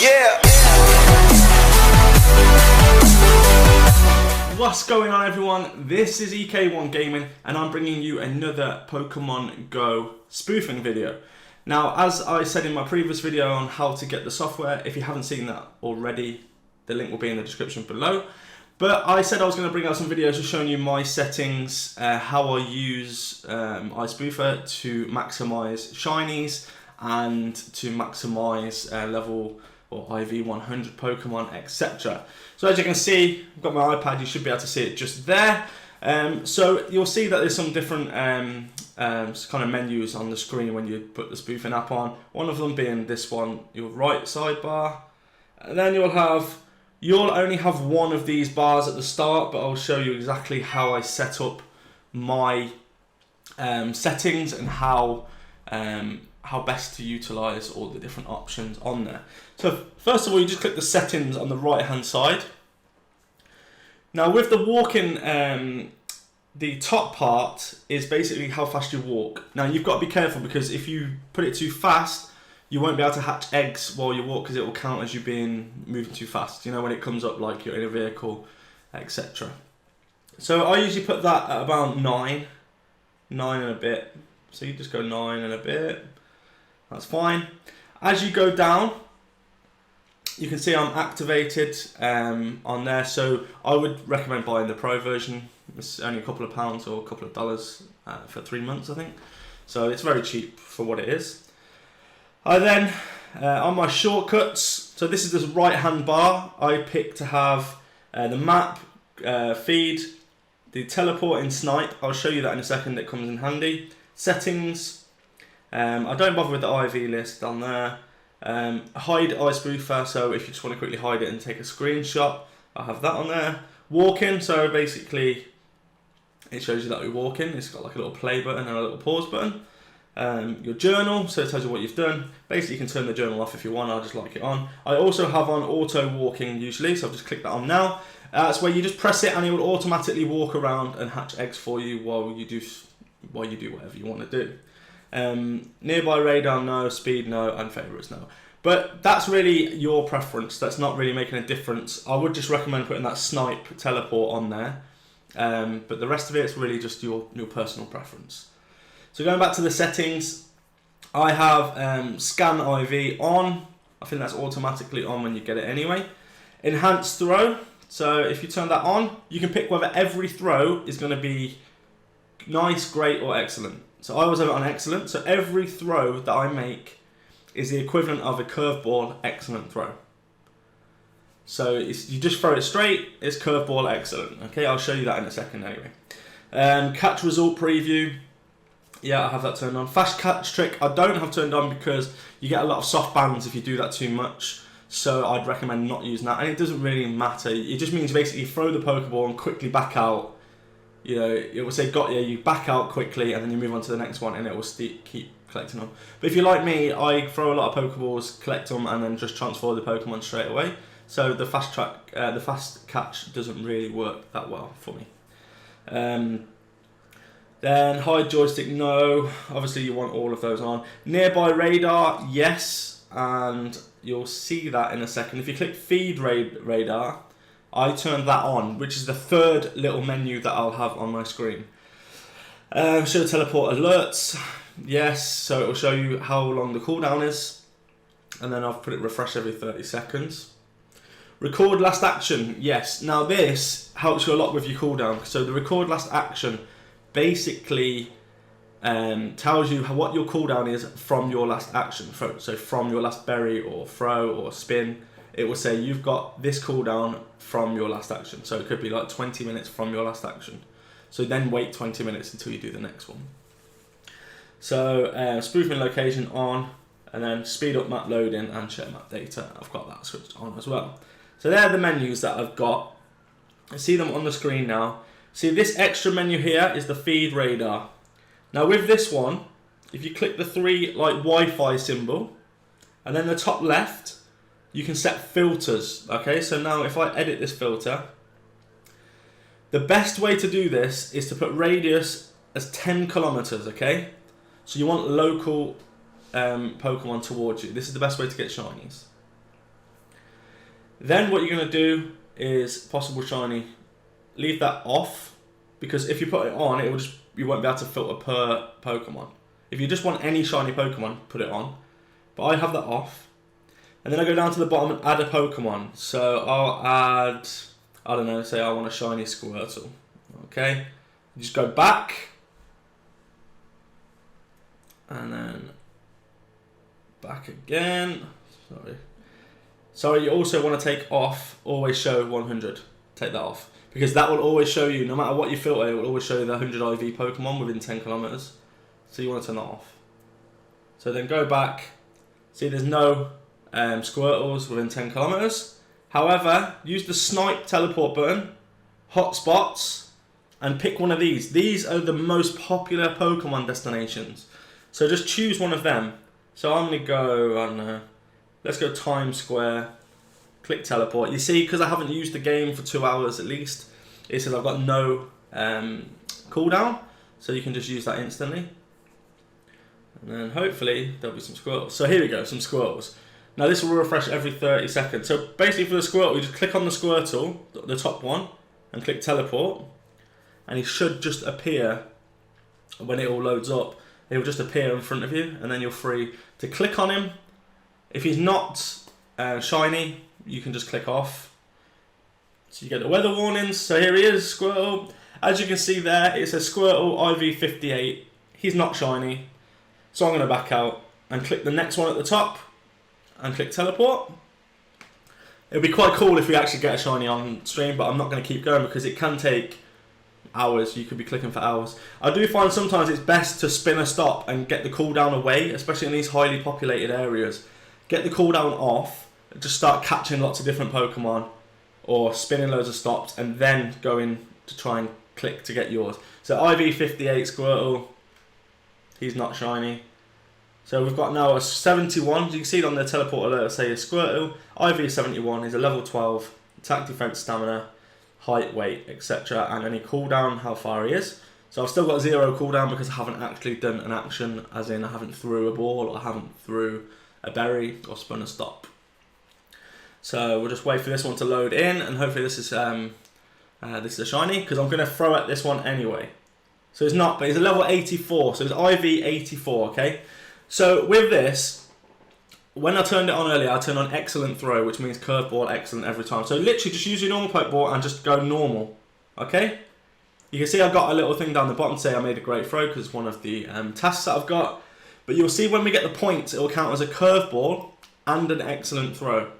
Yeah. What's going on, everyone? This is EK1 Gaming and I'm bringing you another Pokemon Go spoofing video. Now, as I said in my previous video on how to get the software, if you haven't seen that already, the link will be in the description below. But I said I was going to bring out some videos just showing you my settings, how I use iSpoofer to maximize shinies and to maximize level or IV100 Pokemon, etc. So as you can see, I've got my iPad, you should be able to see it just there. So you'll see that there's some different kind of menus on the screen when you put the spoofing app on. One of them being this one, your right sidebar. And then you'll only have one of these bars at the start, but I'll show you exactly how I set up my settings and how best to utilize all the different options on there. So first of all, you just click the settings on the right hand side. Now with the walking, the top part is basically how fast you walk. Now you've got to be careful because if you put it too fast, you won't be able to hatch eggs while you walk because it will count as you moving too fast. You know, when it comes up like you're in a vehicle, etc. So I usually put that at about 9 and a bit. So you just go 9 and a bit. That's fine. As you go down, you can see I'm activated on there. So I would recommend buying the Pro version. It's only a couple of pounds or a couple of dollars for 3 months, I think. So it's very cheap for what it is. I then, on my shortcuts, so this is this right hand bar, I pick to have the map, feed, the teleport and snipe. I'll show you that in a second, it comes in handy. Settings, I don't bother with the IV list on there. Hide iSpoofer, so if you just want to quickly hide it and take a screenshot, I have that on there. Walking, so basically it shows you that we're walking. It's got like a little play button and a little pause button. Your journal, so it tells you what you've done. Basically you can turn the journal off if you want, I'll just like it on. I also have on auto walking usually, so I've just clicked that on now. That's where you just press it and it will automatically walk around and hatch eggs for you while you do whatever you want to do. Nearby radar no, speed no, and favourites no. But that's really your preference, that's not really making a difference. I would just recommend putting that snipe teleport on there. But the rest of it is really just your personal preference. So going back to the settings, I have scan IV on. I think that's automatically on when you get it anyway. Enhanced throw. So if you turn that on, you can pick whether every throw is going to be nice, great, or excellent. So I always have it on excellent. So every throw that I make is the equivalent of a curveball excellent throw. So you just throw it straight, it's curveball excellent. Okay, I'll show you that in a second anyway. Catch result preview. Yeah, I have that turned on. Fast catch trick, I don't have turned on because you get a lot of soft bands if you do that too much. So I'd recommend not using that. And it doesn't really matter. It just means basically throw the Pokeball and quickly back out. You know, it will say got you, you back out quickly and then you move on to the next one and it will keep collecting them. But if you're like me, I throw a lot of Pokeballs, collect them and then just transfer the Pokemon straight away. So the fast catch doesn't really work that well for me. Then hide joystick, no. Obviously you want all of those on. Nearby radar, yes. And you'll see that in a second. If you click feed radar, I turn that on, which is the third little menu that I'll have on my screen. Show teleport alerts, yes. So it will show you how long the cooldown is. And then I've put it refresh every 30 seconds. Record last action, yes. Now this helps you a lot with your cooldown. So the record last action basically tells you what your cooldown is from your last action. So from your last berry or throw or spin, it will say you've got this cooldown from your last action. So it could be like 20 minutes from your last action. So then wait 20 minutes until you do the next one. So spoofing location on, and then speed up map loading and share map data. I've got that switched on as well. So they're the menus that I've got. I see them on the screen now. See, this extra menu here is the feed radar. Now with this one, if you click the three like Wi-Fi symbol, and then the top left, you can set filters. Okay, so now if I edit this filter, the best way to do this is to put radius as 10 kilometers, okay? So you want local Pokemon towards you. This is the best way to get shinies. Then what you're going to do is possible shiny. Leave that off, because if you put it on, you won't be able to filter per Pokemon. If you just want any shiny Pokemon, put it on. But I have that off. And then I go down to the bottom and add a Pokemon. So I'll add, I don't know, say I want a shiny Squirtle. Okay, you just go back. And then back again. Sorry, you also want to take off, always show 100. Take that off. Because that will always show you, no matter what you filter, it will always show you the 100 IV Pokemon within 10 kilometers. So you want to turn that off. So then go back. See, there's no Squirtles within 10 kilometers. However, use the snipe teleport button, hotspots, and pick one of these. These are the most popular Pokemon destinations. So just choose one of them. So I'm going to go, I don't know, let's go Times Square. Click teleport. You see, because I haven't used the game for 2 hours at least, it says I've got no cooldown, so you can just use that instantly. And then hopefully there'll be some Squirtles. So here we go, some Squirtles. Now this will refresh every 30 seconds. So basically for the Squirtle, you just click on the Squirtle, the top one, and click teleport, and he should just appear when it all loads up. It will just appear in front of you, and then you're free to click on him. If he's not shiny, you can just click off. So you get the weather warnings. So here he is, Squirtle. As you can see there, it says Squirtle IV58. He's not shiny. So I'm going to back out and click the next one at the top and click teleport. It would be quite cool if we actually get a shiny on stream, but I'm not going to keep going because it can take hours. You could be clicking for hours. I do find sometimes it's best to spin a stop and get the cooldown away, especially in these highly populated areas. Get the cooldown off, just start catching lots of different Pokemon or spinning loads of stops and then going to try and click to get yours. So IV58 Squirtle, he's not shiny. So we've got now a 71, you can see it on the teleport alert, say a Squirtle, IV71, he's a level 12, attack, defense, stamina, height, weight, etc. and any cooldown, how far he is. So I've still got 0 cooldown because I haven't actually done an action, as in I haven't threw a ball or I haven't threw a berry or spun a stop. So we'll just wait for this one to load in, and hopefully this is a shiny, because I'm going to throw at this one anyway. So it's not, but it's a level 84, so it's IV84, okay? So with this, when I turned it on earlier, I turned on excellent throw, which means curveball excellent every time. So literally just use your normal Pokeball and just go normal, okay? You can see I've got a little thing down the bottom to say I made a great throw, because it's one of the tasks that I've got. But you'll see when we get the points, it will count as a curveball and an excellent throw.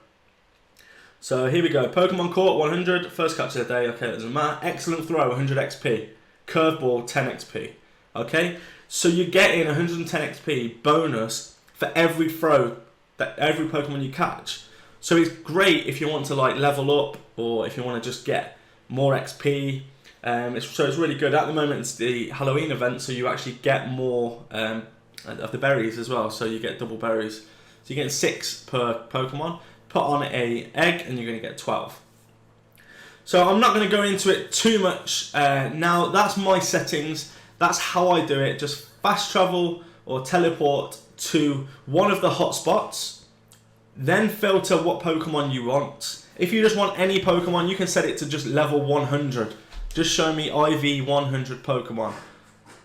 So here we go. Pokemon caught 100, first capture of the day. Okay, that doesn't matter. Excellent throw, 100 XP. Curveball, 10 XP. Okay, so you're getting 110 XP bonus for every throw, that every Pokemon you catch. So it's great if you want to like level up, or if you want to just get more XP. So it's really good. At the moment, it's the Halloween event, so you actually get more of the berries as well. So you get double berries. So you're getting 6 per Pokemon. Put on a egg and you're going to get 12. So I'm not going to go into it too much now. That's my settings. That's how I do it. Just fast travel or teleport to one of the hotspots. Then filter what Pokemon you want. If you just want any Pokemon, you can set it to just level 100. Just show me IV100 Pokemon.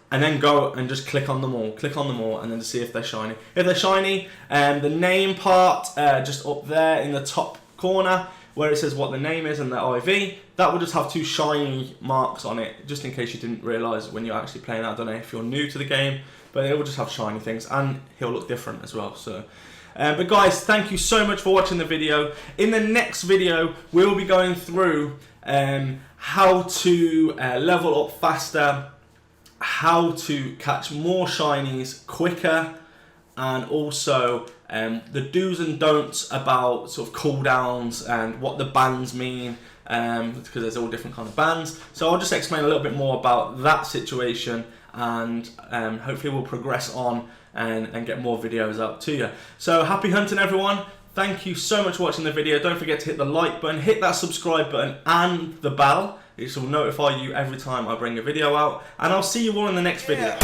And then go and just click on them all. Click on them all and then see if they're shiny. If they're shiny, the name part just up there in the top corner where it says what the name is and the IV, that will just have 2 shiny marks on it, just in case you didn't realise when you're actually playing that. I don't know if you're new to the game, but it will just have shiny things, and he'll look different as well. So, but guys, thank you so much for watching the video. In the next video, we'll be going through how to level up faster, how to catch more shinies quicker, and also the do's and don'ts about sort of cooldowns and what the bans mean, because there's all different kind of bans. So I'll just explain a little bit more about that situation, and hopefully we'll progress on and get more videos out to you. So happy hunting, everyone. Thank you so much for watching the video. Don't forget to hit the like button, hit that subscribe button and the bell. It will notify you every time I bring a video out, and I'll see you all in the next video.